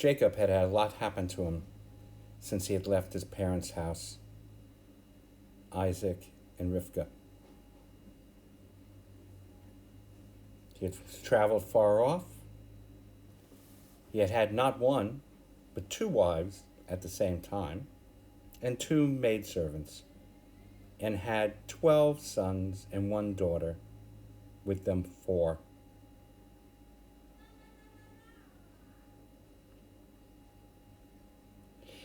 Jacob had had a lot happen to him since he had left his parents' house, Isaac and Rivka. He had traveled far off. He had had not one, but 2 wives at the same time, and 2 maidservants, and had 12 sons and 1 daughter, with them 4.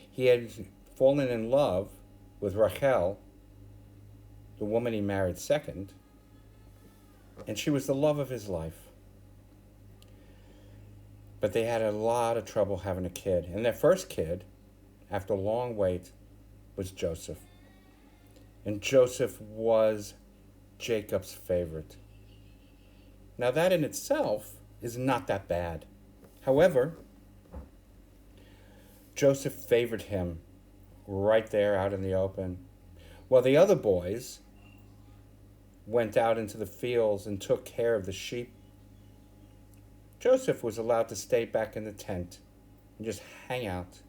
He had fallen in love with Rachel, the woman he married second, and she was the love of his life. But they had a lot of trouble having a kid. And their first kid, after a long wait, was Joseph. And Joseph was Jacob's favorite. Now that in itself is not that bad. However, Joseph favored him right there out in the open, while the other boys went out into the fields and took care of the sheep. Joseph was allowed to stay back in the tent and just hang out.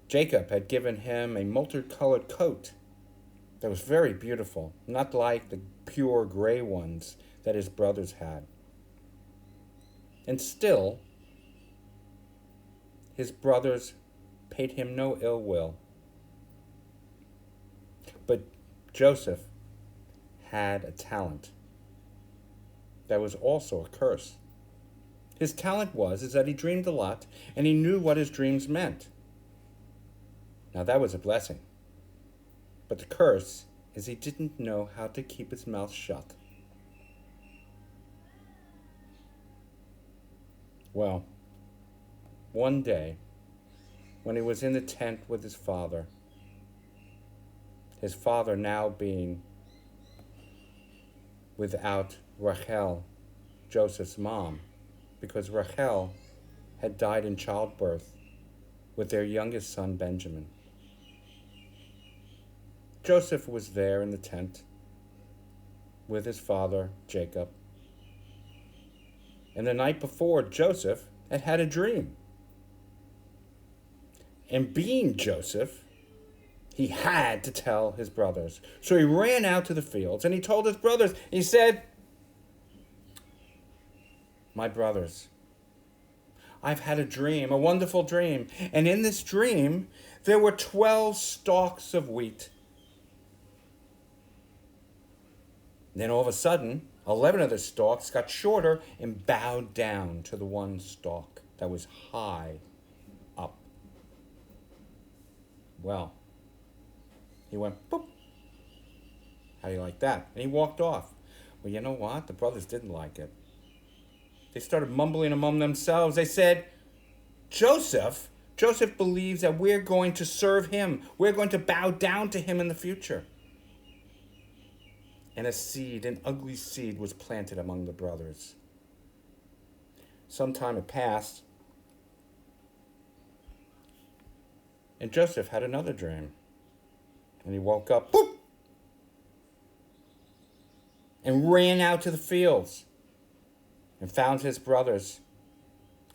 Jacob had given him a multicolored coat that was very beautiful, not like the pure gray ones that his brothers had. And still, his brothers paid him no ill will. But Joseph had a talent that was also a curse. His talent is that he dreamed a lot and he knew what his dreams meant. Now that was a blessing. But the curse is he didn't know how to keep his mouth shut. Well, one day, when he was in the tent with his father now being without Rachel, Joseph's mom, because Rachel had died in childbirth with their youngest son, Benjamin. Joseph was there in the tent with his father, Jacob. And the night before, Joseph had had a dream. And being Joseph, he had to tell his brothers. So he ran out to the fields and he told his brothers, he said, "My brothers, I've had a dream, a wonderful dream. And in this dream, there were 12 stalks of wheat. Then all of a sudden, 11 of the stalks got shorter and bowed down to the one stalk that was high up." Well, he went, boop. How do you like that? And he walked off. Well, you know what? The brothers didn't like it. They started mumbling among themselves. They said, Joseph believes that we're going to serve him. We're going to bow down to him in the future. And an ugly seed was planted among the brothers. Some time had passed, and Joseph had another dream. And he woke up, boop, and ran out to the fields and found his brothers.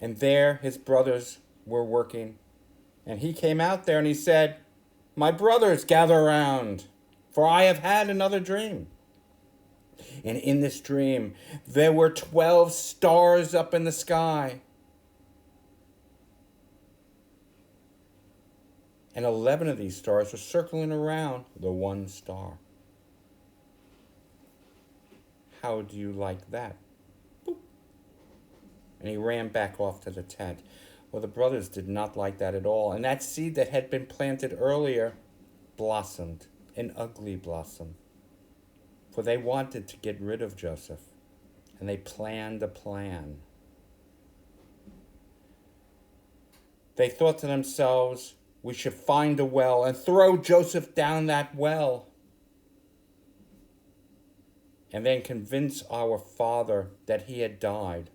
And there his brothers were working. And he came out there and he said, "My brothers, gather around, for I have had another dream." And in this dream, there were 12 stars up in the sky. And 11 of these stars were circling around the one star. How do you like that? Boop. And he ran back off to the tent. Well, the brothers did not like that at all. And that seed that had been planted earlier blossomed, an ugly blossom. For they wanted to get rid of Joseph. And they planned a plan. They thought to themselves, "We should find a well and throw Joseph down that well. And then convince our father that he had died."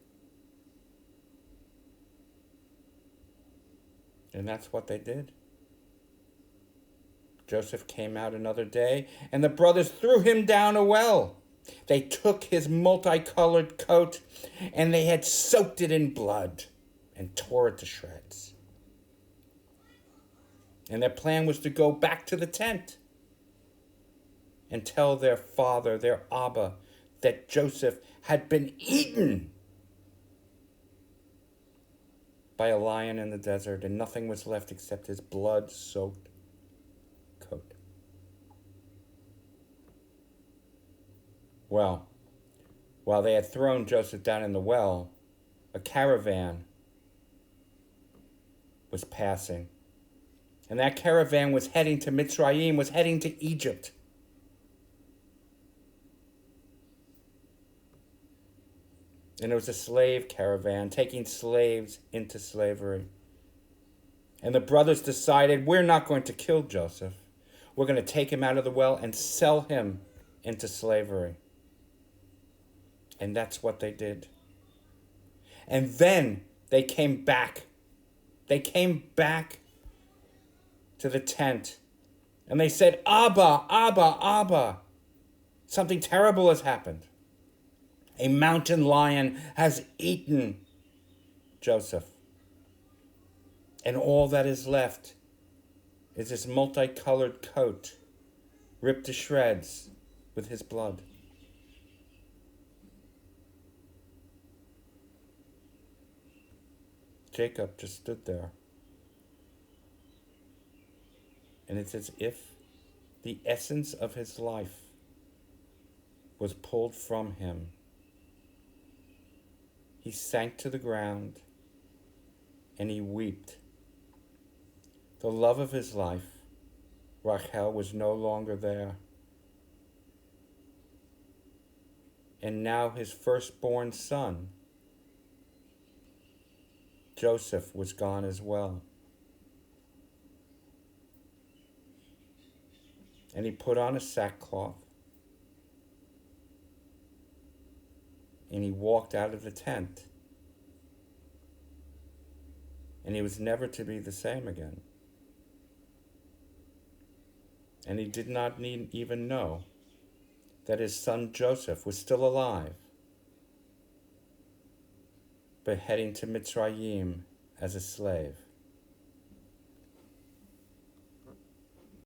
And that's what they did. Joseph came out another day, and the brothers threw him down a well. They took his multicolored coat, and they had soaked it in blood and tore it to shreds. And their plan was to go back to the tent and tell their father, their Abba, that Joseph had been eaten by a lion in the desert, and nothing was left except his blood-soaked coat. Well, while they had thrown Joseph down in the well, a caravan was passing. And that caravan was heading to Mitzrayim, was heading to Egypt. And it was a slave caravan taking slaves into slavery. And the brothers decided, we're not going to kill Joseph. We're going to take him out of the well and sell him into slavery. And that's what they did. And then they came back. They came back to the tent. And they said, Abba, Abba, Abba. Something terrible has happened. A mountain lion has eaten Joseph. And all that is left is his multicolored coat, ripped to shreds with his blood. Jacob just stood there. And it's as if the essence of his life was pulled from him. He sank to the ground and he wept. The love of his life, Rachel, was no longer there. And now his firstborn son, Joseph, was gone as well. And he put on a sackcloth and he walked out of the tent. And he was never to be the same again. And he did not even know that his son Joseph was still alive, but heading to Mitzrayim as a slave.